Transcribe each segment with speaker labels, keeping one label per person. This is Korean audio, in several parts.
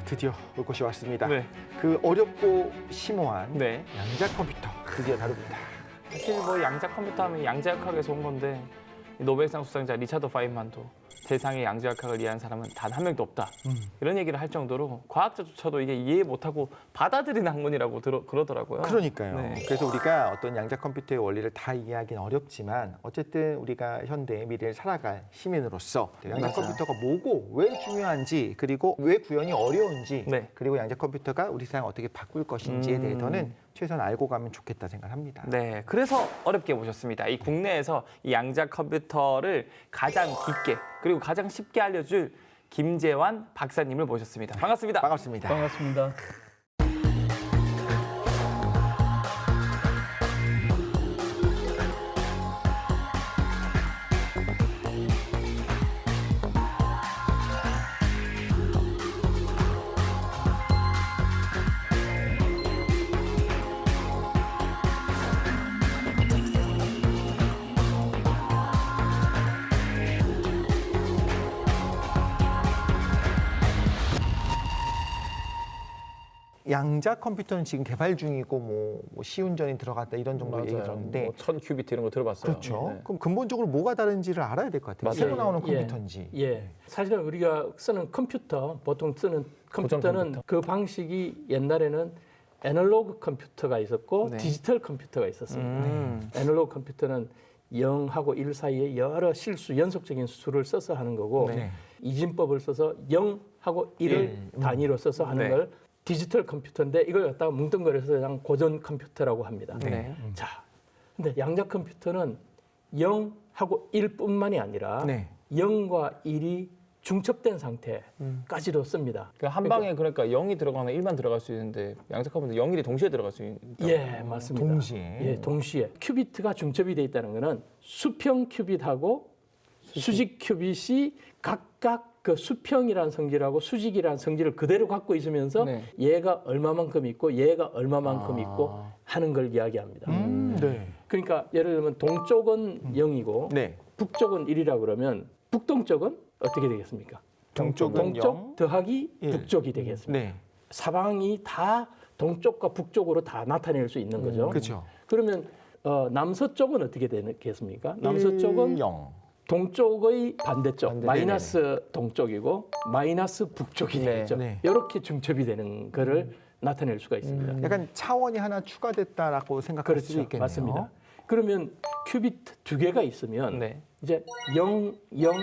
Speaker 1: 드디어 올 곳이 왔습니다.
Speaker 2: 네.
Speaker 1: 그 어렵고 심오한
Speaker 2: 네.
Speaker 1: 양자 컴퓨터 드디어 다룹니다.
Speaker 2: 사실 뭐 양자 컴퓨터 하면 양자역학에서 온 건데 노벨상 수상자 리차드 파인만도 세상에 양자역학을 이해한 사람은 단 한 명도 없다. 이런 얘기를 할 정도로 과학자조차도 이게 이해 못하고 받아들이는 학문이라고 그러더라고요.
Speaker 1: 그러니까요.
Speaker 2: 네.
Speaker 1: 그래서 우리가 어떤 양자 컴퓨터의 원리를 다 이해하기는 어렵지만 어쨌든 우리가 현대의 미래를 살아갈 시민으로서 양자
Speaker 2: 맞아요.
Speaker 1: 컴퓨터가 뭐고 왜 중요한지 그리고 왜 구현이 어려운지
Speaker 2: 네.
Speaker 1: 그리고 양자 컴퓨터가 우리 세상을 어떻게 바꿀 것인지에
Speaker 2: 음.
Speaker 1: 대해서는 최소한 알고 가면 좋겠다 생각합니다.
Speaker 2: 네, 그래서 어렵게 모셨습니다. 이 국내에서 이 양자 컴퓨터를 가장 깊게 그리고 가장 쉽게 알려줄 김재환 박사님을 모셨습니다. 반갑습니다.
Speaker 1: 반갑습니다.
Speaker 3: 반갑습니다.
Speaker 1: 양자 컴퓨터는 지금 개발 중이고 뭐 시운전이 들어갔다 이런 정도 얘기 들었는데
Speaker 3: 뭐 1000큐비트 이런 거 들어봤어요.
Speaker 1: 그렇죠.
Speaker 3: 네.
Speaker 1: 그럼 근본적으로 뭐가 다른지를 알아야 될 것 같아요.
Speaker 3: 맞아요.
Speaker 1: 새로 나오는
Speaker 3: 예.
Speaker 1: 컴퓨터인지.
Speaker 3: 예. 사실은 우리가 쓰는 컴퓨터, 보통 쓰는 컴퓨터는
Speaker 2: 컴퓨터.
Speaker 3: 그 방식이 옛날에는 애널로그 컴퓨터가 있었고
Speaker 2: 네.
Speaker 3: 디지털 컴퓨터가 있었습니다. 애널로그 컴퓨터는 0하고 1 사이에 여러 실수, 연속적인 수를 써서 하는 거고
Speaker 1: 네.
Speaker 3: 이진법을 써서 0하고 1을 단위로 써서 하는
Speaker 2: 네.
Speaker 3: 걸 디지털 컴퓨터인데 이걸 갖다가 뭉뚱그려서 그냥 고전 컴퓨터라고 합니다.
Speaker 2: 네.
Speaker 3: 자, 근데 양자 컴퓨터는 0하고 1뿐만이 아니라
Speaker 1: 네.
Speaker 3: 0과 1이 중첩된 상태까지도 씁니다.
Speaker 4: 한 방에 그러니까 0이 들어가거나 1만 들어갈 수 있는데 양자 컴퓨터 0, 1이 동시에 들어갈 수 있다.
Speaker 3: 예, 맞습니다.
Speaker 1: 동시에.
Speaker 3: 예, 동시에. 큐비트가 중첩이 돼 있다는 것은 수평 큐빗하고 수직 큐빗이 각각 그 수평이라는 성질하고 수직이라는 성질을 그대로 갖고 있으면서
Speaker 4: 네.
Speaker 3: 얘가 얼마만큼 있고 얘가 얼마만큼
Speaker 4: 아.
Speaker 3: 있고 하는 걸 이야기합니다.
Speaker 1: 네.
Speaker 3: 그러니까 예를 들면 동쪽은 0이고
Speaker 1: 네.
Speaker 3: 북쪽은 1이라 그러면 북동쪽은 어떻게 되겠습니까?
Speaker 1: 동쪽은
Speaker 3: 동쪽
Speaker 1: 0.
Speaker 3: 더하기
Speaker 1: 예.
Speaker 3: 북쪽이 되겠습니다.
Speaker 1: 네.
Speaker 3: 사방이 다 동쪽과 북쪽으로 다 나타낼 수 있는 거죠.
Speaker 1: 그렇죠.
Speaker 3: 그러면 남서쪽은 어떻게 되겠습니까? 남서쪽은
Speaker 1: 0.
Speaker 3: 동쪽의 반대쪽,
Speaker 4: 반대,
Speaker 3: 마이너스 동쪽이고 마이너스 북쪽이
Speaker 4: 네,
Speaker 3: 되겠죠.
Speaker 1: 네.
Speaker 3: 이렇게 중첩이 되는 거를 나타낼 수가 있습니다.
Speaker 1: 약간 차원이 하나 추가됐다라고 생각할 수도
Speaker 3: 그렇죠.
Speaker 1: 있겠네요.
Speaker 3: 맞습니다. 그러면 큐비트 두 개가 있으면
Speaker 2: 네.
Speaker 3: 이제 0, 0,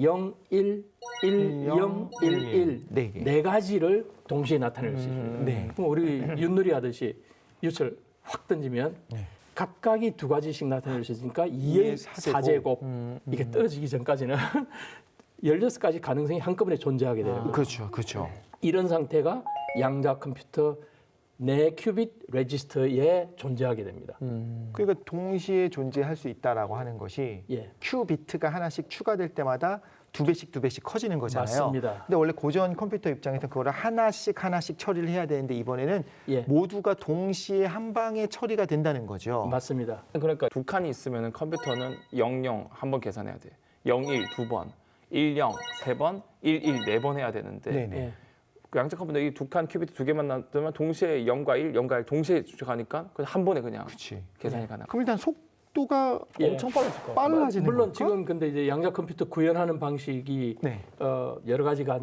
Speaker 3: 0, 1, 1, 0, 1, 1
Speaker 1: 네 개.
Speaker 3: 네 가지를 동시에 나타낼 수 있습니다.
Speaker 1: 네.
Speaker 3: 그럼 우리 윷놀이 하듯이 윷을 확 던지면
Speaker 1: 네.
Speaker 3: 각각이 두 가지씩 나타낼 수 있으니까 2의 4제곱 이게 떨어지기 전까지는 16가지 가능성이 한꺼번에 존재하게 되는 거예요.
Speaker 1: 그렇죠. 그렇죠.
Speaker 3: 이런 상태가 양자 컴퓨터 4큐빗 레지스터에 존재하게 됩니다.
Speaker 1: 그러니까 동시에 존재할 수 있다라고 하는 것이
Speaker 3: 예.
Speaker 1: 큐비트가 하나씩 추가될 때마다 두 배씩 커지는 거잖아요.
Speaker 3: 맞습니다.
Speaker 1: 근데 원래 고전 컴퓨터 입장에서 그거를 하나씩 처리를 해야 되는데 이번에는
Speaker 3: 예.
Speaker 1: 모두가 동시에 한 방에 처리가 된다는 거죠.
Speaker 3: 맞습니다.
Speaker 4: 그러니까 두 칸이 있으면 컴퓨터는 0, 0 한 번 계산해야 돼. 0, 1 두 번, 1, 0 세 번, 1, 1 네 번 해야 되는데
Speaker 1: 네네.
Speaker 3: 예.
Speaker 4: 그 양자 컴퓨터 이 두 칸 큐비트 두 개만 놔두면 동시에 0과 1, 0과 1 동시에 가니까 그냥 한 번에 그냥
Speaker 1: 그렇지.
Speaker 4: 계산이 가능.
Speaker 1: 그럼 일단 속도가
Speaker 3: 예.
Speaker 4: 엄청 빠르실 것 같아요.
Speaker 1: 빨라지는
Speaker 3: 물론
Speaker 1: 건가?
Speaker 3: 지금 근데 이제 양자 컴퓨터 구현하는 방식이
Speaker 1: 네.
Speaker 3: 여러 가지가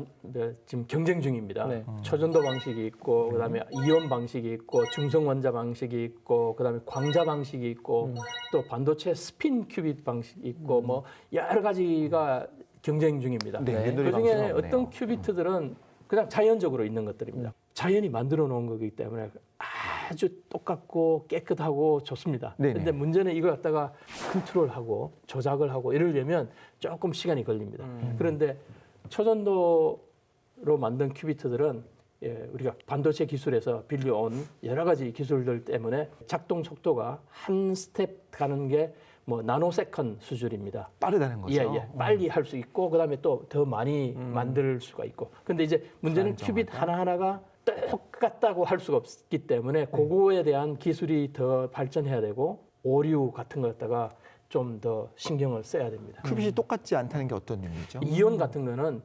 Speaker 3: 지금 경쟁 중입니다.
Speaker 4: 네.
Speaker 3: 초전도 방식이 있고 그다음에 이온 방식이 있고 중성 원자 방식이 있고 그다음에 광자 방식이 있고 또 반도체 스핀 큐빗 방식이 있고 뭐 여러 가지가 경쟁 중입니다.
Speaker 1: 네, 윷놀이
Speaker 3: 그중에
Speaker 1: 방식은 없네요.
Speaker 3: 어떤 큐비트들은 그냥 자연적으로 있는 것들입니다. 자연이 만들어 놓은 거기 때문에 아주 똑같고 깨끗하고 좋습니다.
Speaker 1: 네네.
Speaker 3: 그런데 문제는 이걸 갖다가 컨트롤하고 조작을 하고 이러려면 조금 시간이 걸립니다. 그런데 초전도로 만든 큐비트들은 우리가 반도체 기술에서 빌려온 여러 가지 기술들 때문에 작동 속도가 한 스텝 가는 게 뭐 나노세컨 수준입니다.
Speaker 1: 빠르다는 거죠.
Speaker 3: 예. 빨리 할 수 있고 그다음에 또 더 많이 만들 수가 있고. 근데 이제 문제는 큐빗 하나하나가 똑같다고 할 수가 없기 때문에 그거에 대한 기술이 더 발전해야 되고 오류 같은 거 갖다가 좀 더 신경을 써야 됩니다.
Speaker 1: 큐빗이 똑같지 않다는 게 어떤 의미죠?
Speaker 3: 이온 같은 거는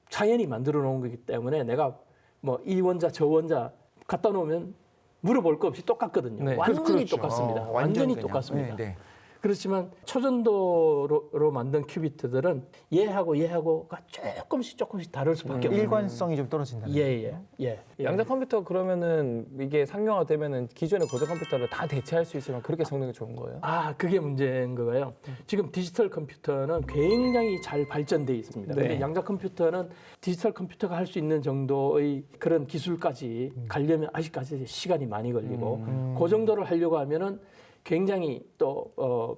Speaker 3: 자연이 만들어 놓은 거기 때문에 내가 뭐 이 원자 저 원자 갖다 놓으면 물어볼 거 없이 똑같거든요.
Speaker 2: 네.
Speaker 3: 완전히
Speaker 1: 그렇죠.
Speaker 3: 똑같습니다.
Speaker 1: 완전
Speaker 3: 완전히
Speaker 1: 그냥.
Speaker 3: 똑같습니다.
Speaker 1: 네, 네.
Speaker 3: 그렇지만 초전도로 만든 큐비트들은 얘하고가 조금씩 다를 수밖에 없는.
Speaker 1: 일관성이 좀 떨어진다는
Speaker 3: 예.
Speaker 4: 양자 컴퓨터 그러면은 이게 상용화되면은 기존의 고전 컴퓨터를 다 대체할 수 있으면 그렇게 성능이 좋은 거예요?
Speaker 3: 아, 그게 문제인 거예요. 지금 디지털 컴퓨터는 굉장히 잘 발전돼 있습니다.
Speaker 2: 네.
Speaker 3: 근데 양자 컴퓨터는 디지털 컴퓨터가 할 수 있는 정도의 그런 기술까지 가려면 아직까지 시간이 많이 걸리고 그 정도를 하려고 하면은 굉장히 또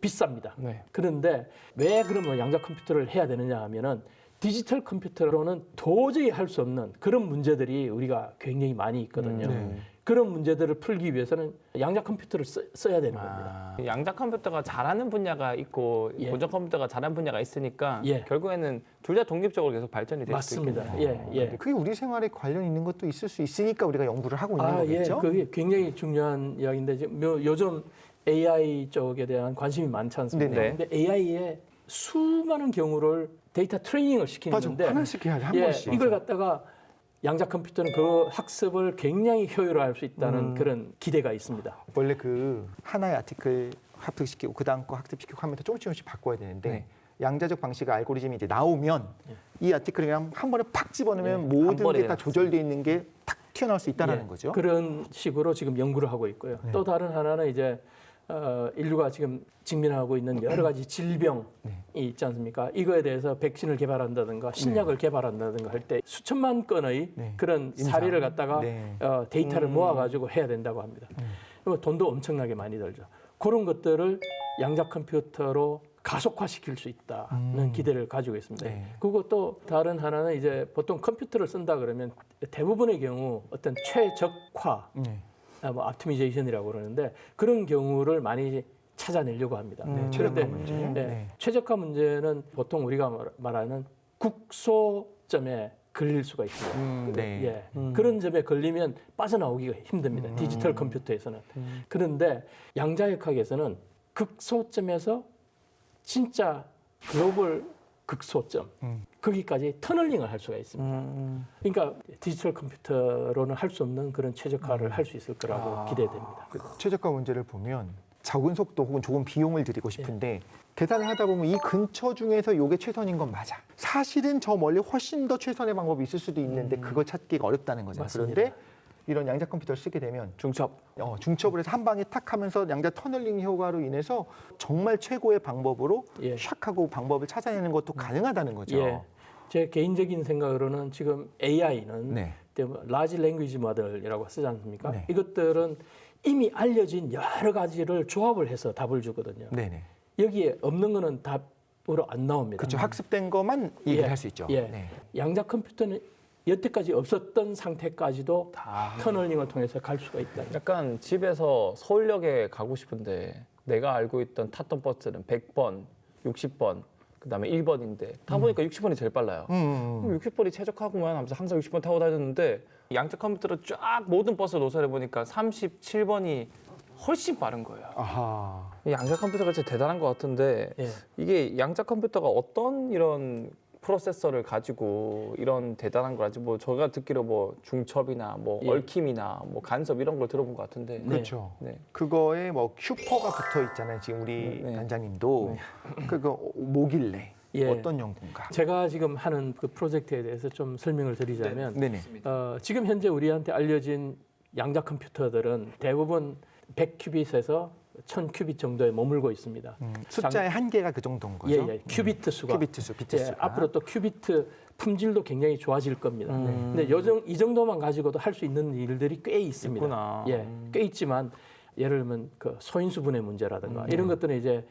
Speaker 3: 비쌉니다.
Speaker 2: 네.
Speaker 3: 그런데 왜 그러면 양자 컴퓨터를 해야 되느냐 하면은 디지털 컴퓨터로는 도저히 할 수 없는 그런 문제들이 우리가 굉장히 많이 있거든요. 그런 문제들을 풀기 위해서는 양자 컴퓨터를 써야 되는 겁니다.
Speaker 4: 양자 컴퓨터가 잘하는 분야가 있고
Speaker 3: 예.
Speaker 4: 고전 컴퓨터가 잘하는 분야가 있으니까
Speaker 3: 예.
Speaker 4: 결국에는 둘 다 독립적으로 계속 발전이 될 수 있겠네요.
Speaker 3: 맞습니다. 예.
Speaker 1: 그게 우리 생활에 관련 있는 것도 있을 수 있으니까 우리가 연구를 하고 있는 거겠죠.
Speaker 3: 그게 굉장히 중요한 이야기인데 지금 요즘 AI 쪽에 대한 관심이 많지 않습니까?
Speaker 4: 네네.
Speaker 3: 근데 AI의 수많은 경우를 데이터 트레이닝을
Speaker 1: 맞아.
Speaker 3: 시키는데
Speaker 1: 하나씩 해야 돼, 한 번씩.
Speaker 3: 이걸 갖다가 양자 컴퓨터는 그 학습을 굉장히 효율화할 수 있다는 그런 기대가 있습니다.
Speaker 1: 원래 그 하나의 아티클 합득시키고 그 다음 거 학습시키고 하면서 조금씩 바꿔야 되는데
Speaker 4: 네.
Speaker 1: 양자적 방식 알고리즘이 이제 나오면 이 아티클을 그냥 한 번에 팍 집어넣으면
Speaker 4: 한
Speaker 1: 모든
Speaker 4: 번에
Speaker 1: 게 다 조절되어 있는 게 탁 튀어나올 수 있다는 거죠.
Speaker 3: 그런 식으로 지금 연구를 하고 있고요. 또 다른 하나는 이제 인류가 지금 직면하고 있는 여러 가지 질병이 있지 않습니까? 이거에 대해서 백신을 개발한다든가 신약을 개발한다든가 할 때 수천만 건의 그런 사례를 갖다가
Speaker 1: 네.
Speaker 3: 데이터를 모아가지고 해야 된다고 합니다. 그리고 돈도 엄청나게 많이 들죠. 그런 것들을 양자 컴퓨터로 가속화시킬 수 있다는 기대를 가지고 있습니다.
Speaker 1: 네.
Speaker 3: 그리고 또 다른 하나는 이제 보통 컴퓨터를 쓴다 그러면 대부분의 경우 어떤 최적화
Speaker 1: 네.
Speaker 3: 뭐 옵티미제이션이라고 그러는데 그런 경우를 많이 찾아내려고 합니다.
Speaker 1: 최적화
Speaker 3: 그런데
Speaker 1: 문제.
Speaker 3: 네, 최적화 문제는 보통 우리가 말하는 국소점에 걸릴 수가 있습니다.
Speaker 1: 네.
Speaker 3: 그런 점에 걸리면 빠져나오기가 힘듭니다. 디지털 컴퓨터에서는. 그런데 양자역학에서는 극소점에서 진짜 글로벌 극소점 거기까지 터널링을 할 수가 있습니다. 그러니까 디지털 컴퓨터로는 할 수 없는 그런 최적화를 할 수 있을 거라고 기대됩니다.
Speaker 1: 그 최적화 문제를 보면 적은 속도 혹은 조금 비용을 들이고 싶은데 계산을 하다 보면 이 근처 중에서 이게 최선인 건 맞아. 사실은 저 멀리 훨씬 더 최선의 방법이 있을 수도 있는데 그걸 찾기가 어렵다는 거죠.
Speaker 3: 맞습니다.
Speaker 1: 그런데 이런 양자 컴퓨터를 쓰게 되면 중첩을 해서 한 방에 탁 하면서 양자 터널링 효과로 인해서 정말 최고의 방법으로
Speaker 3: 예.
Speaker 1: 샥 하고 방법을 찾아내는 것도 가능하다는 거죠.
Speaker 3: 예. 제 개인적인 생각으로는 지금 AI는
Speaker 1: 네.
Speaker 3: 라지 랭귀지 모델이라고 쓰지 않습니까?
Speaker 1: 네.
Speaker 3: 이것들은 이미 알려진 여러 가지를 조합을 해서 답을 주거든요.
Speaker 1: 네네.
Speaker 3: 여기에 없는 거는 답으로 안 나옵니다.
Speaker 1: 그렇죠. 학습된 것만 얘기를
Speaker 3: 예.
Speaker 1: 할 수 있죠.
Speaker 3: 예.
Speaker 1: 네.
Speaker 3: 양자 컴퓨터는 여태까지 없었던 상태까지도 다 터널링을 통해서 갈 수가 있다.
Speaker 4: 약간 집에서 서울역에 가고 싶은데 내가 알고 있던 탔던 버스는 100번, 60번, 그다음에 1번인데 타보니까 60번이 제일 빨라요. 그럼 60번이 최적화구만 하면서 항상 60번 타고 다녔는데 양자 컴퓨터로 쫙 모든 버스 노선을 보니까 37번이 훨씬 빠른 거예요.
Speaker 1: 아하.
Speaker 4: 이 양자 컴퓨터가 진짜 대단한 것 같은데
Speaker 3: 예.
Speaker 4: 이게 양자 컴퓨터가 어떤 이런 프로세서를 가지고 이런 대단한 걸 하지 뭐 제가 듣기로 뭐 중첩이나 뭐
Speaker 3: 예.
Speaker 4: 얽힘이나 뭐 간섭 이런 걸 들어본 것 같은데
Speaker 3: 네.
Speaker 1: 그렇죠.
Speaker 4: 네.
Speaker 1: 그거에 뭐 슈퍼가 붙어 있잖아요. 지금 우리
Speaker 4: 네.
Speaker 1: 단장님도 그거 뭐길래
Speaker 3: 예.
Speaker 1: 어떤 연구인가?
Speaker 3: 제가 지금 하는 그 프로젝트에 대해서 좀 설명을 드리자면
Speaker 1: 네네.
Speaker 3: 지금 현재 우리한테 알려진 양자 컴퓨터들은 대부분 100큐빗에서 1000큐빗 정도에 머물고 있습니다.
Speaker 1: 숫자의 한계가 그 정도인 거죠.
Speaker 3: 예. 큐비트 수가.
Speaker 1: 큐비트 수, 비트
Speaker 3: 예,
Speaker 1: 수가.
Speaker 3: 앞으로 또 큐비트 품질도 굉장히 좋아질 겁니다. 근데 이 정도만 가지고도 할 수 있는 일들이 꽤 있습니다.
Speaker 4: 있구나.
Speaker 3: 예, 꽤 있지만 예를 들면 그 소인수분해 문제라든가 이런 것들은 이제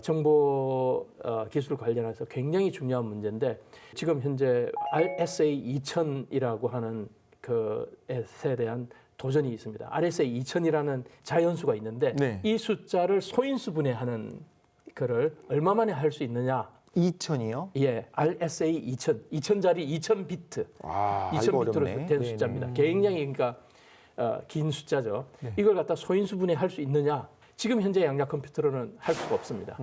Speaker 3: 정보 기술 관련해서 굉장히 중요한 문제인데 지금 현재 RSA 2000이라고 하는 그에 대한 도전이 있습니다. RSA 2000이라는 자연수가 있는데
Speaker 1: 네.
Speaker 3: 이 숫자를 소인수분해하는 거를 얼마 만에 할 수 있느냐?
Speaker 1: 2000이요?
Speaker 3: 예, RSA 2000, 2000짜리 2000비트,
Speaker 1: 와,
Speaker 3: 2000비트로 된 숫자입니다. 굉장히 그러니까 긴 숫자죠. 이걸 갖다 소인수분해 할 수 있느냐? 지금 현재 양자 컴퓨터로는 할 수가 없습니다.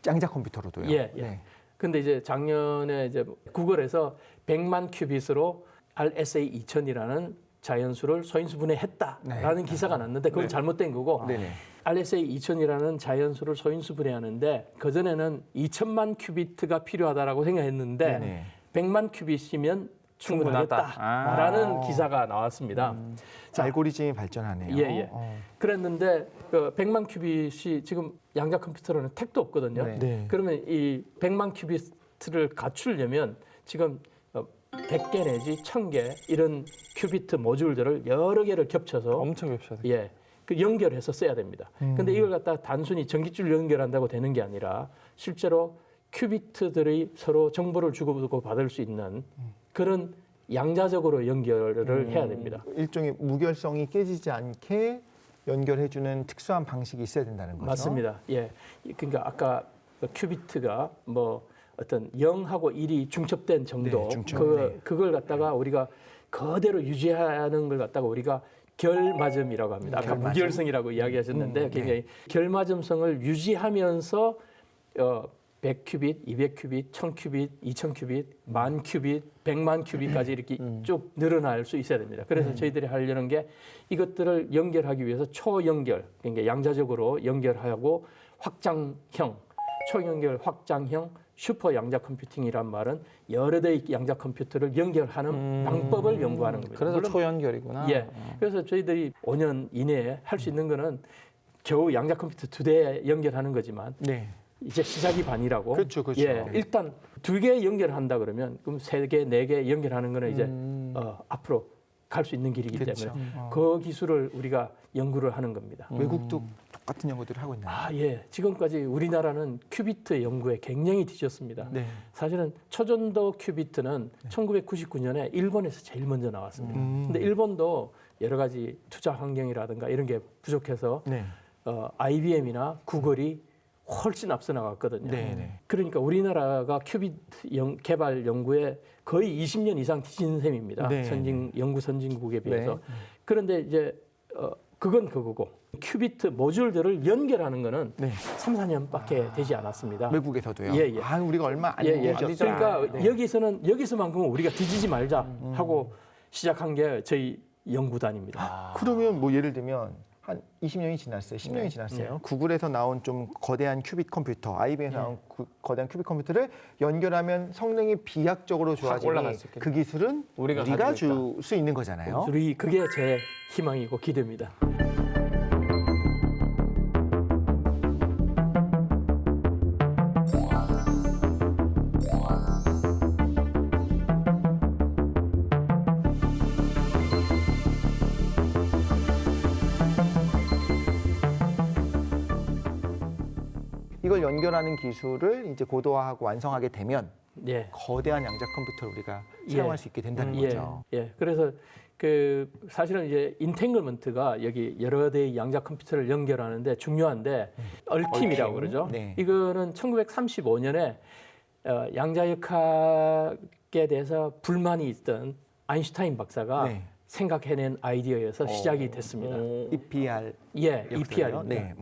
Speaker 1: 양자 컴퓨터로도요.
Speaker 3: 예, 예.
Speaker 1: 네.
Speaker 3: 근데 이제 작년에 이제 구글에서 100만 큐빗으로 RSA 2000이라는 자연수를 소인수분해했다라는 기사가 났는데 그건 잘못된 거고
Speaker 1: 네네.
Speaker 3: RSA 2000이라는 자연수를 소인수분해하는데 그전에는 2000만 큐비트가 필요하다라고 생각했는데
Speaker 1: 네네.
Speaker 3: 100만 큐빗이면
Speaker 2: 충분하다.
Speaker 3: 충분하겠다라는 기사가 나왔습니다. 자,
Speaker 1: 알고리즘이 발전하네요.
Speaker 3: 예, 예. 그랬는데 그 100만 큐빗이 지금 양자 컴퓨터로는 택도 없거든요.
Speaker 2: 네.
Speaker 1: 네.
Speaker 3: 그러면 이 100만 큐비트를 갖추려면 지금 100개 내지 1000개 이런 큐비트 모듈들을 여러 개를 겹쳐서
Speaker 2: 엄청 겹쳐요.
Speaker 3: 예, 그 연결해서 써야 됩니다. 근데 이걸 갖다 단순히 전기줄 연결한다고 되는 게 아니라 실제로 큐비트들이 서로 정보를 주고받고 받을 수 있는 그런 양자적으로 연결을 해야 됩니다.
Speaker 1: 일종의 무결성이 깨지지 않게 연결해주는 특수한 방식이 있어야 된다는 거죠.
Speaker 3: 맞습니다. 예, 그러니까 아까 그 큐비트가 뭐 어떤 0하고 1이 중첩된 정도,
Speaker 1: 네, 중첩.
Speaker 3: 그걸 갖다가 우리가 그대로 유지하는 걸 갖다가 우리가 결맞음이라고 합니다. 아까
Speaker 1: 결맞음.
Speaker 3: 무결성이라고 이야기하셨는데 굉장히 결맞음성을 유지하면서 100큐빗, 200큐빗, 1000큐빗, 2000큐빗, 10,000큐빗, 100만 큐빗까지 이렇게 쭉 늘어날 수 있어야 됩니다. 그래서 저희들이 하려는 게 이것들을 연결하기 위해서 초연결, 그러니까 양자적으로 연결하고 확장형, 초연결 확장형 슈퍼 양자 컴퓨팅이란 말은 여러 대의 양자 컴퓨터를 연결하는 방법을 연구하는 겁니다.
Speaker 2: 그래서
Speaker 3: 물론
Speaker 2: 초연결이구나.
Speaker 3: 예. 그래서 저희들이 5년 이내에 할 수 있는 거는 겨우 양자 컴퓨터 2대 연결하는 거지만
Speaker 1: 네.
Speaker 3: 이제 시작이 반이라고.
Speaker 1: 그렇죠, 그렇죠.
Speaker 3: 예, 일단 2개 연결한다 그러면 그럼 3개, 4개 연결하는 거는 이제 앞으로 갈 수 있는 길이기
Speaker 1: 그렇죠.
Speaker 3: 때문에 그 기술을 우리가 연구를 하는 겁니다.
Speaker 1: 외국도 똑같은 연구들을 하고 있나요?
Speaker 3: 아, 예. 지금까지 우리나라는 큐비트 연구에 굉장히 뒤졌습니다.
Speaker 1: 네.
Speaker 3: 사실은 초전도 큐비트는 1999년에 일본에서 제일 먼저 나왔습니다. 근데 일본도 여러 가지 투자 환경이라든가 이런 게 부족해서
Speaker 1: 네.
Speaker 3: IBM이나 구글이 훨씬 앞서 나갔거든요.
Speaker 1: 네, 네.
Speaker 3: 그러니까 우리나라가 큐비트 개발 연구에 거의 20년 이상 뒤진 셈입니다.
Speaker 1: 네.
Speaker 3: 연구 선진국에 비해서. 그런데 이제 그건 그거고 큐비트 모듈들을 연결하는 거는
Speaker 1: 네.
Speaker 3: 3, 4년밖에 되지 않았습니다.
Speaker 1: 외국에서도요.
Speaker 3: 예, 예.
Speaker 1: 아, 우리가 얼마 안
Speaker 3: 예, 예.
Speaker 1: 뒤졌다.
Speaker 3: 그러니까
Speaker 1: 네.
Speaker 3: 여기서만큼은 우리가 뒤지지 말자 하고 시작한 게 저희 연구단입니다.
Speaker 1: 그러면 뭐 예를 들면 한 20년이 지났어요. 10년이 지났어요. 구글에서 나온 좀 거대한 큐빗 컴퓨터, IBM에서 나온 거대한 큐빗 컴퓨터를 연결하면 성능이 비약적으로 좋아지니
Speaker 2: 올라갈 수 있겠네.
Speaker 1: 그 기술은
Speaker 2: 우리가
Speaker 1: 우리가
Speaker 2: 가지고
Speaker 1: 줄 수 있는 거잖아요.
Speaker 3: 그게 제 희망이고 기대입니다.
Speaker 1: 이걸 연결하는 기술을 이제 고도화하고 완성하게 되면
Speaker 3: 예.
Speaker 1: 거대한 양자 컴퓨터를 우리가
Speaker 3: 예.
Speaker 1: 사용할 수 있게 된다는 거죠.
Speaker 3: 예. 그래서 그 사실은 이제 인탱글먼트가 여기 여러 대의 양자 컴퓨터를 연결하는데 중요한데 얼팀이라고 그러죠.
Speaker 1: 네.
Speaker 3: 이거는 1935년에 양자역학에 대해서 불만이 있던 아인슈타인 박사가
Speaker 1: 네.
Speaker 3: 생각해낸 아이디어여서 시작이 됐습니다.
Speaker 1: EPR
Speaker 3: 예,
Speaker 1: 역사예요?
Speaker 3: EPR입니다.
Speaker 1: 네.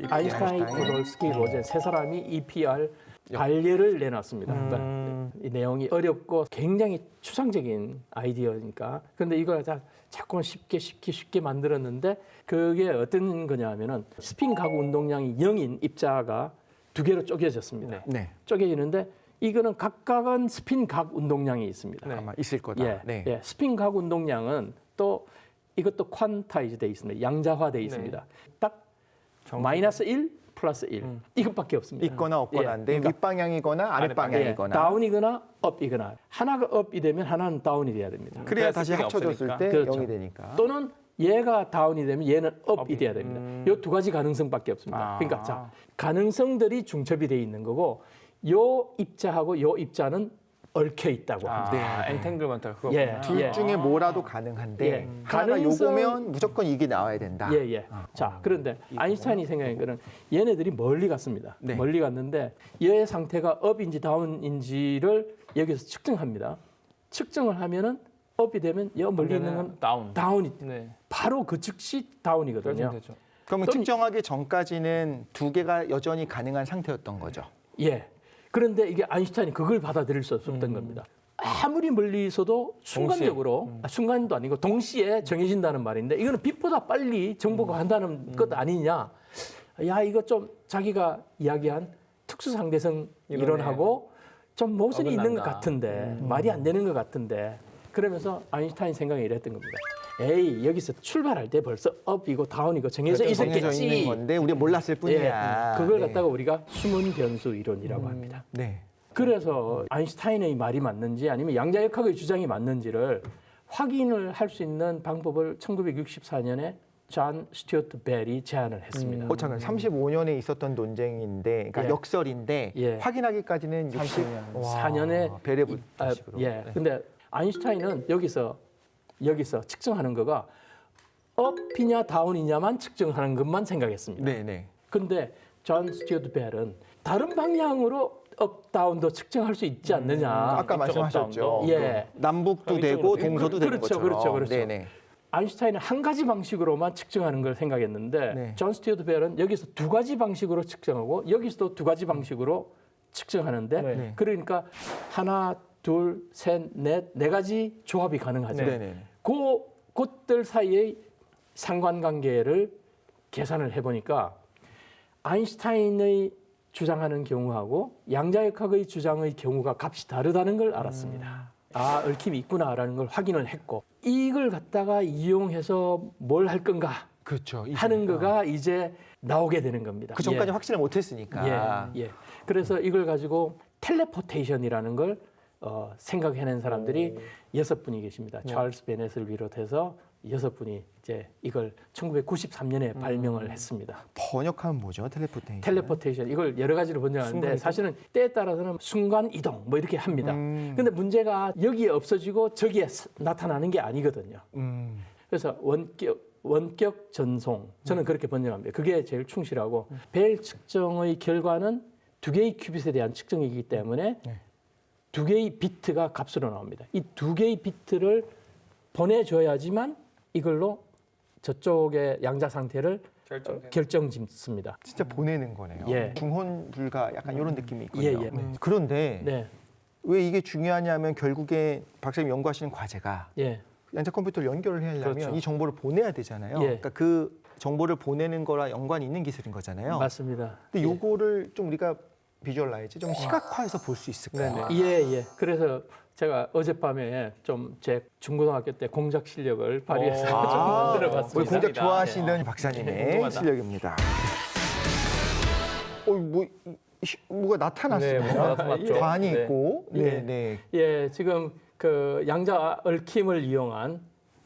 Speaker 3: 아인슈타인,
Speaker 1: 아인슈타인.
Speaker 3: 포돌스키, 로젠 세 사람이 EPR 발례를 내놨습니다. 그러니까 이 내용이 어렵고 굉장히 추상적인 아이디어니까. 그런데 이걸 다 자꾸만 쉽게 만들었는데 그게 어떤 거냐 하면은 스핀 가구 운동량이 0인 입자가 2개로 쪼개졌습니다.
Speaker 1: 네.
Speaker 3: 쪼개지는데 이거는 각각은 스핀 각 운동량이 있습니다.
Speaker 1: 아마 있을 거다.
Speaker 3: 예,
Speaker 1: 네.
Speaker 3: 예. 스핀 각 운동량은 또 이것도 퀀타이즈 돼 있습니다. 양자화돼 있습니다. 딱 마이너스 1 플러스 1 이것밖에 없습니다.
Speaker 1: 있거나 없거나인데
Speaker 3: 그러니까
Speaker 1: 윗방향이거나 아랫방향이거나
Speaker 3: 다운이거나 업이거나 하나가 업이 되면 하나는 다운이 돼야 됩니다.
Speaker 1: 그래야 다시
Speaker 2: 스핀이
Speaker 1: 합쳐졌을
Speaker 2: 없으니까.
Speaker 1: 때
Speaker 3: 그렇죠.
Speaker 1: 0이 되니까.
Speaker 3: 또는 얘가 다운이 되면 얘는 업이 돼야 됩니다. 이 두 가지 가능성밖에 없습니다.
Speaker 2: 아.
Speaker 3: 그러니까 자, 가능성들이 중첩이 돼 있는 거고 요 입자하고 요 입자는 얽혀 있다고 합니다.
Speaker 2: 엔탱글먼트가 그거.
Speaker 3: 예.
Speaker 1: 둘 중에 뭐라도 가능한데
Speaker 3: 예.
Speaker 1: 하나가
Speaker 3: 가능성-
Speaker 1: 요거면 무조건 이게 나와야 된다.
Speaker 3: 예. 자, 그런데 아인슈타인이 생각한 거는 얘네들이 멀리 갔습니다.
Speaker 1: 네.
Speaker 3: 멀리 갔는데 얘의 상태가 업인지 다운인지를 여기서 측정합니다. 측정을 하면은 업이 되면 여 멀리 있는 건
Speaker 2: 다운.
Speaker 3: 다운이
Speaker 2: 네.
Speaker 3: 바로 그 즉시 다운이거든요.
Speaker 2: 되죠.
Speaker 1: 그러면
Speaker 3: 그럼-
Speaker 1: 측정하기 전까지는 두 개가 여전히 가능한 상태였던 거죠.
Speaker 3: 예. 그런데 이게 아인슈타인이 그걸 받아들일 수 없었던 겁니다. 아무리 멀리 있어도 순간적으로 순간도 아니고 동시에 정해진다는 말인데 이거는 빛보다 빨리 정보가 간다는 것 아니냐. 야 이거 좀 자기가 이야기한 특수상대성 이론하고 좀 모순이 있는 것
Speaker 4: 어긋난다.
Speaker 3: 같은데 말이 안 되는 것 같은데 그러면서 아인슈타인 생각이 이랬던 겁니다. 에이 여기서 출발할 때 벌써 업이고 다운이고 정해져
Speaker 1: 정해져 있는
Speaker 3: 있었겠지.
Speaker 1: 건데 우리가 몰랐을 뿐이야.
Speaker 3: 그걸
Speaker 1: 네.
Speaker 3: 갖다가 우리가 숨은 변수 이론이라고 합니다.
Speaker 1: 네.
Speaker 3: 그래서 아인슈타인의 말이 맞는지 아니면 양자역학의 주장이 맞는지를 확인을 할 수 있는 방법을 1964년에 존 스튜어트 벨이 제안을 했습니다.
Speaker 1: 잠깐 35년에 있었던 논쟁인데, 그러니까
Speaker 3: 예.
Speaker 1: 역설인데
Speaker 3: 예.
Speaker 1: 확인하기까지는
Speaker 3: 4년에
Speaker 1: 배려
Speaker 3: 예.
Speaker 1: 방식으로.
Speaker 3: 근데 아인슈타인은 여기서 측정하는 거가 업이냐 다운이냐만 측정하는 것만 생각했습니다.
Speaker 1: 네, 네.
Speaker 3: 근데 존 스튜어트 벨은 다른 방향으로 업 다운도 측정할 수 있지 않느냐.
Speaker 1: 아까 말씀하셨죠.
Speaker 3: 예.
Speaker 1: 남북도 되고 동서도 되는
Speaker 3: 그렇죠,
Speaker 1: 것처럼.
Speaker 3: 그렇죠.
Speaker 1: 네, 네.
Speaker 3: 아인슈타인은 한 가지 방식으로만 측정하는 걸 생각했는데
Speaker 1: 네.
Speaker 3: 존 스튜어트 벨은 여기서 두 가지 방식으로 측정하고 여기서도 두 가지 방식으로 측정하는데
Speaker 4: 네.
Speaker 3: 그러니까 하나, 둘, 셋, 넷, 네 가지 조합이 가능하죠.
Speaker 1: 네, 네.
Speaker 3: 그것들 사이의 상관관계를 계산을 해보니까 아인슈타인의 주장하는 경우하고 양자역학의 주장의 경우가 값이 다르다는 걸 알았습니다. 아, 얽힘이 있구나라는 걸 확인을 했고 이걸 갖다가 이용해서 뭘 할 건가
Speaker 1: 그렇죠.
Speaker 3: 하는 거가 이제 나오게 되는 겁니다.
Speaker 1: 그 전까지 확신을 못 했으니까.
Speaker 3: 예. 그래서 이걸 가지고 텔레포테이션이라는 걸 생각해낸 사람들이 6분이 계십니다. 찰스 베넷을 비롯해서 6분이 이제 이걸 1993년에 발명을 했습니다.
Speaker 1: 번역하면 뭐죠? 텔레포테이션.
Speaker 3: 텔레포테이션 이걸 여러 가지로 번역하는데 사실은 때에 따라서는 순간 이동 뭐 이렇게 합니다. 근데 문제가 여기에 없어지고 저기에 나타나는 게 아니거든요. 그래서 원격 전송 저는 그렇게 번역합니다. 그게 제일 충실하고 벨 측정의 결과는 두 개의 큐빗에 대한 측정이기 때문에 두 개의 비트가 값으로 나옵니다. 이 두 개의 비트를 보내줘야지만 이걸로 저쪽의 양자 상태를 결정짓습니다.
Speaker 1: 진짜 보내는 거네요.
Speaker 3: 예.
Speaker 1: 중혼 불가 약간 이런 느낌이 있거든요.
Speaker 3: 예.
Speaker 1: 그런데
Speaker 3: 네,
Speaker 1: 왜 이게 중요하냐면 결국에 박사님 연구하시는 과제가
Speaker 3: 예,
Speaker 1: 양자 컴퓨터를 연결을 하려면
Speaker 3: 그렇죠.
Speaker 1: 이 정보를 보내야 되잖아요.
Speaker 3: 예.
Speaker 1: 그러니까 그 정보를 보내는 거랑 연관이 있는 기술인 거잖아요.
Speaker 3: 맞습니다.
Speaker 1: 근데 요거를 좀 우리가 비주얼라이즈 좀 시각화해서 볼 수 있을까요?
Speaker 3: 예. 그래서 제가 어젯밤에 좀 제 중고등학교 때 공작 실력을 발휘해서 좀 만들어봤습니다.
Speaker 1: 우리 공작
Speaker 2: 감사합니다.
Speaker 1: 좋아하시는 박사님의
Speaker 2: 궁금하다.
Speaker 1: 실력입니다. 뭐가 나타났습니다.
Speaker 4: 네, 뭐가 나타났죠.
Speaker 1: 관이
Speaker 4: 네.
Speaker 1: 있고,
Speaker 3: 예.
Speaker 1: 네.
Speaker 3: 예, 지금 그 양자 얽힘을 이용한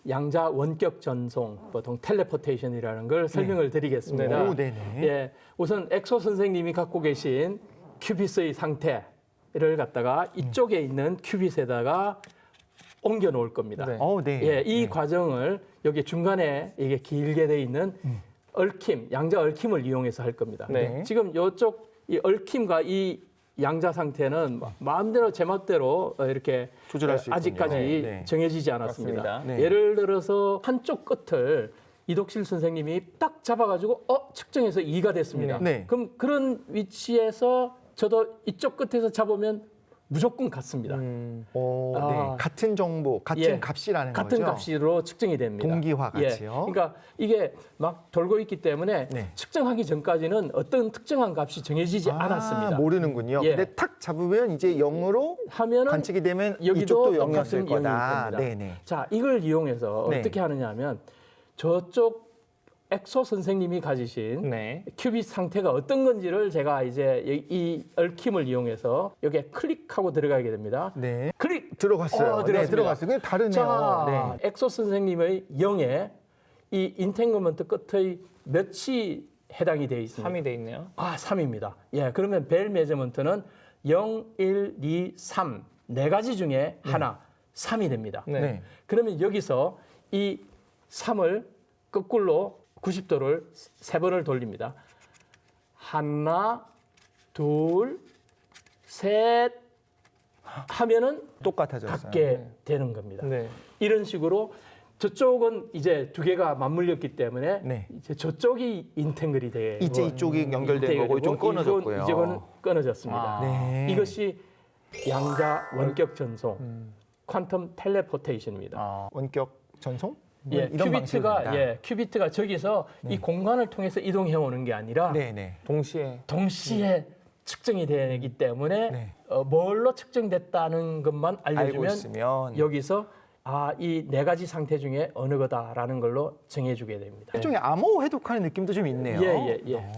Speaker 3: 양자 원격 전송, 보통 텔레포테이션이라는 걸 설명을 드리겠습니다.
Speaker 1: 오, 네네.
Speaker 3: 예, 우선 엑소 선생님이 갖고 계신 큐빗의 상태를 갖다가 이쪽에 있는 큐빗에다가 옮겨 놓을 겁니다.
Speaker 4: 네.
Speaker 1: 네.
Speaker 3: 예, 이 과정을 여기 중간에 이게 길게 돼 있는 얽힘, 양자 얽힘을 이용해서 할 겁니다.
Speaker 4: 네.
Speaker 3: 지금 이쪽 이 얽힘과 이 양자 상태는 마음대로 제 멋대로 이렇게
Speaker 1: 조절할 수 있군요.
Speaker 3: 아직까지
Speaker 1: 네.
Speaker 3: 정해지지 않았습니다.
Speaker 4: 맞습니다.
Speaker 1: 네.
Speaker 3: 예를 들어서 한쪽 끝을 이독실 선생님이 딱 잡아가지고 측정해서 2가 됐습니다.
Speaker 1: 네.
Speaker 3: 그럼 그런 위치에서 저도 이쪽 끝에서 잡으면 무조건 같습니다.
Speaker 1: 네.
Speaker 3: 아.
Speaker 1: 같은 정보, 같은
Speaker 3: 예.
Speaker 1: 값이라는
Speaker 3: 같은
Speaker 1: 거죠.
Speaker 3: 값으로 측정이 됩니다.
Speaker 1: 동기화
Speaker 3: 예.
Speaker 1: 같이요.
Speaker 3: 그러니까 이게 막 돌고 있기 때문에
Speaker 1: 네.
Speaker 3: 측정하기 전까지는 어떤 특정한 값이 정해지지 않았습니다.
Speaker 1: 모르는군요.
Speaker 3: 예.
Speaker 1: 근데 탁 잡으면 이제 0으로
Speaker 3: 하면은
Speaker 1: 관측이 되면
Speaker 3: 여기도
Speaker 1: 이쪽도 0이었을
Speaker 3: 똑같은 0일
Speaker 1: 거다.
Speaker 3: 겁니다.
Speaker 1: 네네.
Speaker 3: 자, 이걸 이용해서
Speaker 1: 네.
Speaker 3: 어떻게 하느냐 하면 저쪽 엑소 선생님이 가지신
Speaker 4: 네.
Speaker 3: 큐빗 상태가 어떤 건지를 제가 이제 이 얽힘을 이용해서 여기에 클릭하고 들어가게 됩니다.
Speaker 1: 네.
Speaker 3: 클릭!
Speaker 1: 들어갔어요. 네,
Speaker 3: 들어갔습니다.
Speaker 1: 들어갔어요. 그게 다르네요.
Speaker 3: 자, 엑소 선생님의 0에 이 인탱글먼트 끝의 몇이 해당이 되어 있습니다.
Speaker 4: 3이 돼 있네요.
Speaker 3: 3입니다. 예, 그러면 벨 메저먼트는 0, 1, 2, 3 네 가지 중에 하나 3이 됩니다.
Speaker 4: 네.
Speaker 1: 네.
Speaker 3: 그러면 여기서 이 3을 거꾸로 90도를 3번을 돌립니다. 하나, 둘, 셋 하면은
Speaker 1: 똑같아졌어요.
Speaker 3: 같게 되는 겁니다.
Speaker 4: 네.
Speaker 3: 이런 식으로 저쪽은 이제 두 개가 맞물렸기 때문에
Speaker 1: 네.
Speaker 3: 이제 저쪽이 인탱글이 되고
Speaker 1: 이제 이쪽이 연결된 거고 좀 끊어졌고요.
Speaker 3: 이쪽은 끊어졌습니다.
Speaker 1: 아.
Speaker 4: 네.
Speaker 3: 이것이 양자 원격 전송, 퀀텀 텔레포테이션입니다.
Speaker 1: 원격 전송?
Speaker 3: 예,
Speaker 1: 이런 방식으로 된다.
Speaker 3: 큐비트가 저기서 이 공간을 통해서 이동해 오는 게 아니라
Speaker 1: 네네.
Speaker 3: 동시에 측정이 되기 때문에
Speaker 1: 네.
Speaker 3: 뭘로 측정됐다는 것만
Speaker 1: 알고
Speaker 3: 알려주면
Speaker 1: 있으면
Speaker 3: 여기서 이 네 가지 상태 중에 어느 거다라는 걸로 정해주게 됩니다.
Speaker 1: 일종의 암호 해독하는 느낌도 좀 있네요.
Speaker 3: 예.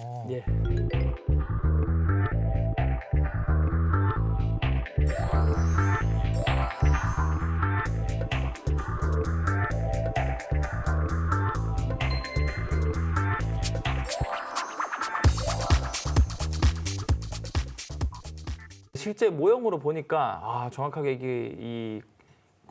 Speaker 2: 실제 모형으로 보니까 정확하게 이게 이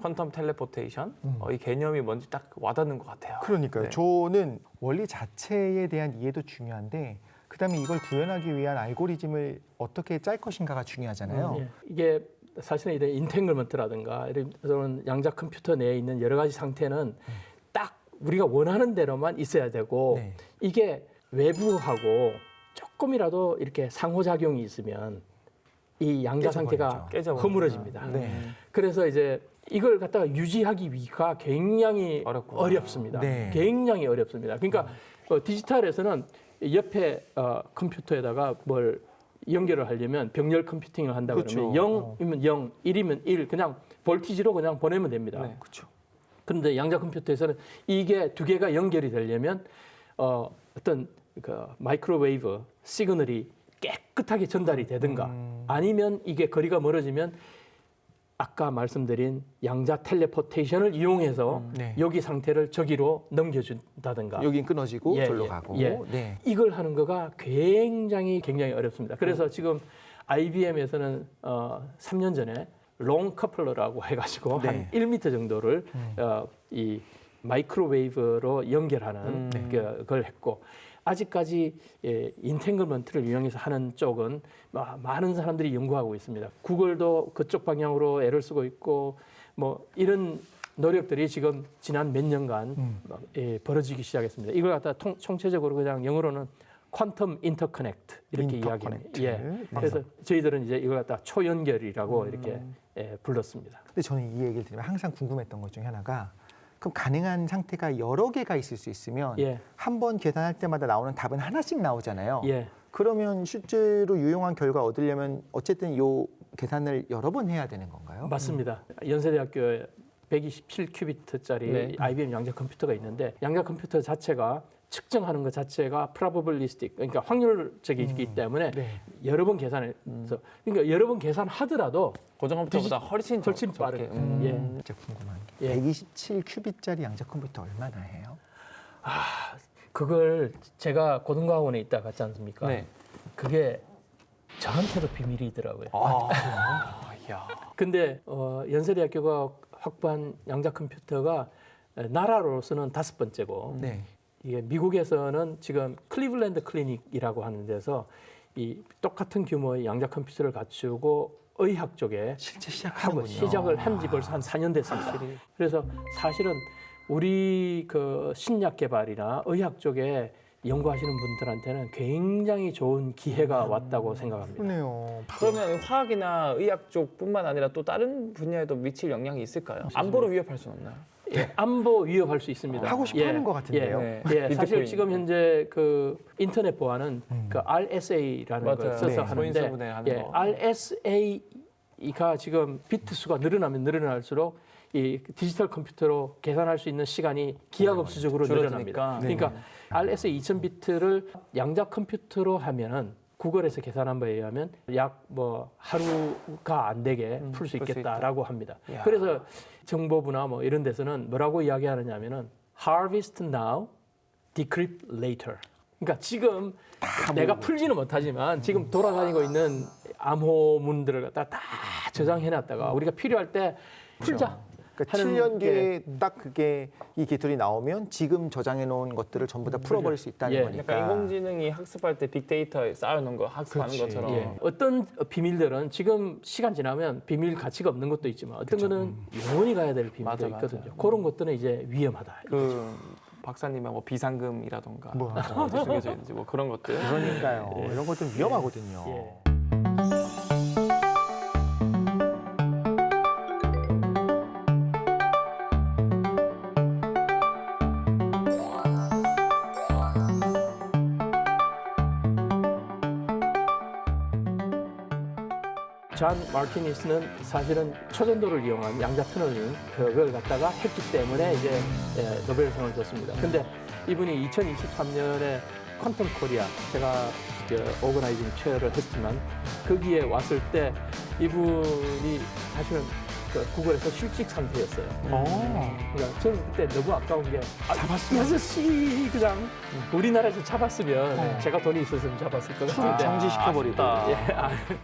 Speaker 2: 퀀텀 텔레포테이션 이 개념이 뭔지 딱 와닿는 것 같아요.
Speaker 1: 그러니까요.
Speaker 2: 네.
Speaker 1: 저는 원리 자체에 대한 이해도 중요한데 그다음에 이걸 구현하기 위한 알고리즘을 어떻게 짤 것인가가 중요하잖아요.
Speaker 3: 예. 이게 사실은 이런 인탱글먼트라든가 이런 양자 컴퓨터 내에 있는 여러 가지 상태는 딱 우리가 원하는 대로만 있어야 되고
Speaker 1: 네.
Speaker 3: 이게 외부하고 조금이라도 이렇게 상호작용이 있으면 이 양자 상태가
Speaker 2: 깨져버리죠.
Speaker 3: 허물어집니다.
Speaker 1: 네.
Speaker 3: 그래서 이제 이걸 갖다가 유지하기가 굉장히
Speaker 2: 어렵구나.
Speaker 3: 어렵습니다.
Speaker 1: 네.
Speaker 3: 굉장히 어렵습니다. 그러니까 디지털에서는 옆에 컴퓨터에다가 뭘 연결을 하려면 병렬 컴퓨팅을 한다
Speaker 1: 그렇죠.
Speaker 3: 그러면 0이면 0, 1이면 1 그냥 볼티지로 그냥 보내면 됩니다.
Speaker 2: 네.
Speaker 1: 그렇죠.
Speaker 3: 그런데 양자 컴퓨터에서는 이게 두 개가 연결이 되려면 어떤 그 마이크로웨이브 시그널이 깨끗하게 전달이 되든가 아니면 이게 거리가 멀어지면 아까 말씀드린 양자 텔레포테이션을 이용해서
Speaker 1: 네.
Speaker 3: 여기 상태를 저기로 넘겨준다든가
Speaker 1: 여긴 끊어지고
Speaker 3: 예,
Speaker 1: 절로
Speaker 3: 예,
Speaker 1: 가고.
Speaker 3: 예.
Speaker 1: 네.
Speaker 3: 이걸 하는 거가 굉장히 어렵습니다. 그래서 지금 IBM에서는 3년 전에 롱 커플러라고 해가지고
Speaker 1: 네.
Speaker 3: 한 1m 정도를 이 마이크로웨이브로 연결하는 그걸 했고 아직까지 인탱글먼트를 이용해서 하는 쪽은 많은 사람들이 연구하고 있습니다. 구글도 그쪽 방향으로 애를 쓰고 있고 뭐 이런 노력들이 지금 지난 몇 년간 벌어지기 시작했습니다. 이걸 갖다 총체적으로 그냥 영어로는 퀀텀 인터커넥트 이렇게 이야기합니다. 예. 그래서 저희들은 이제 이걸 갖다 초연결이라고 이렇게 불렀습니다.
Speaker 1: 근데 저는 이 얘기를 들으면 항상 궁금했던 것 중에 하나가 그럼 가능한 상태가 여러 개가 있을 수 있으면
Speaker 3: 예.
Speaker 1: 한 번 계산할 때마다 나오는 답은 하나씩 나오잖아요.
Speaker 3: 예.
Speaker 1: 그러면 실제로 유용한 결과 얻으려면 어쨌든 이 계산을 여러 번 해야 되는 건가요?
Speaker 3: 맞습니다. 연세대학교에 127큐비트짜리
Speaker 2: 네.
Speaker 3: IBM 양자 컴퓨터가 있는데 양자 컴퓨터 자체가 측정하는 것 자체가 probabilistic 그러니까 확률적이기 때문에
Speaker 1: 네.
Speaker 3: 여러 번 계산을 해서 그러니까 여러 번 계산하더라도
Speaker 2: 고정 컴퓨터보다 훨씬
Speaker 3: 빠르게.
Speaker 2: 적게.
Speaker 1: 진짜 궁금한 게
Speaker 3: 예.
Speaker 1: 127큐빗짜리 양자 컴퓨터 얼마나 해요?
Speaker 3: 그걸 제가 고등과학원에 있다 갔지 않습니까?
Speaker 2: 네.
Speaker 3: 그게 저한테도 비밀이더라고요.
Speaker 2: 야.
Speaker 3: 근데 연세대학교가 확보한 양자 컴퓨터가 나라로서는 5번째고
Speaker 1: 네.
Speaker 3: 이게 미국에서는 지금 클리블랜드 클리닉이라고 하는 데서 이 똑같은 규모의 양자 컴퓨터를 갖추고 의학 쪽에
Speaker 1: 실제
Speaker 3: 하고
Speaker 1: 시작하는군요.
Speaker 3: 시작을 한 지 벌써 한 4년 됐습니다. 그래서 사실은 우리 그 신약 개발이나 의학 쪽에 연구하시는 분들한테는 굉장히 좋은 기회가 왔다고 생각합니다.
Speaker 1: 그러네요.
Speaker 2: 그러면 화학이나 의학 쪽뿐만 아니라 또 다른 분야에도 미칠 영향이 있을까요? 안보를 위협할 수는 없나요?
Speaker 3: 예, 안보 위협할 수 있습니다.
Speaker 1: 하고 싶어 하는 것 같은데요.
Speaker 2: 네.
Speaker 3: 사실
Speaker 2: 비트코인.
Speaker 3: 지금 현재 그 인터넷 보안은 그 RSA라는 걸
Speaker 2: 맞아요.
Speaker 3: 써서
Speaker 1: 네.
Speaker 3: 하는데
Speaker 2: 소인서분해 하는 거.
Speaker 3: RSA가 지금 비트 수가 늘어나면 늘어날수록 이 디지털 컴퓨터로 계산할 수 있는 시간이 기하급수적으로 늘어납니다.
Speaker 2: 줄어드니까.
Speaker 3: 그러니까 RSA 2000비트를 양자 컴퓨터로 하면은 구글에서 계산한 바에 의하면 약 뭐 하루가 안 되게 풀 수
Speaker 2: 풀 수
Speaker 3: 있겠다라고 합니다.
Speaker 2: 이야.
Speaker 3: 그래서 정보부나 뭐 이런 데서는 뭐라고 이야기하느냐면은 harvest now, decrypt later. 그러니까 지금 내가 풀지는 못하지만 지금 돌아다니고 있는 암호문들을 갖다 다 저장해놨다가 우리가 필요할 때 풀자.
Speaker 1: 그러니까
Speaker 3: 하는
Speaker 1: 7년
Speaker 3: 게-
Speaker 1: 뒤에 딱 그게 이 깃털이 나오면 지금 저장해 놓은 것들을 전부 다 풀어버릴 수 있다는
Speaker 3: 예.
Speaker 1: 거니까.
Speaker 2: 약간 인공지능이 학습할 때 빅데이터에 쌓아놓은 거 학습하는
Speaker 1: 그렇지.
Speaker 2: 것처럼.
Speaker 3: 예. 어떤 비밀들은 지금 시간 지나면 비밀 가치가 없는 것도 있지만 어떤 거는 영원히 가야 될 비밀도
Speaker 2: 맞아,
Speaker 3: 있거든요.
Speaker 2: 맞아.
Speaker 3: 그런 것들은 이제 위험하다.
Speaker 2: 그 박사님의 뭐 비상금이라던가
Speaker 1: 뭐.
Speaker 2: 어디 숨겨져 있는지 뭐 그런 것들.
Speaker 1: 그러니까요. 이런 것들 위험하거든요.
Speaker 3: 예. 존 마티니스는 사실은 초전도를 이용한 양자 터널을 그걸 갖다가 했기 때문에 이제 노벨상을 줬습니다. 근데 이분이 2023년에 퀀텀 코리아 제가 오거나이징 체어를 했지만 거기에 왔을 때 이분이 사실은 그 구글에서 실직 상태였어요. 그러니까 저는 그때 너무 아까운 게 잡았으면 6시 그냥 우리나라에서 잡았으면 제가 돈이 있었으면 잡았을 것 같은데
Speaker 1: 정지시켜버리고.
Speaker 3: 예,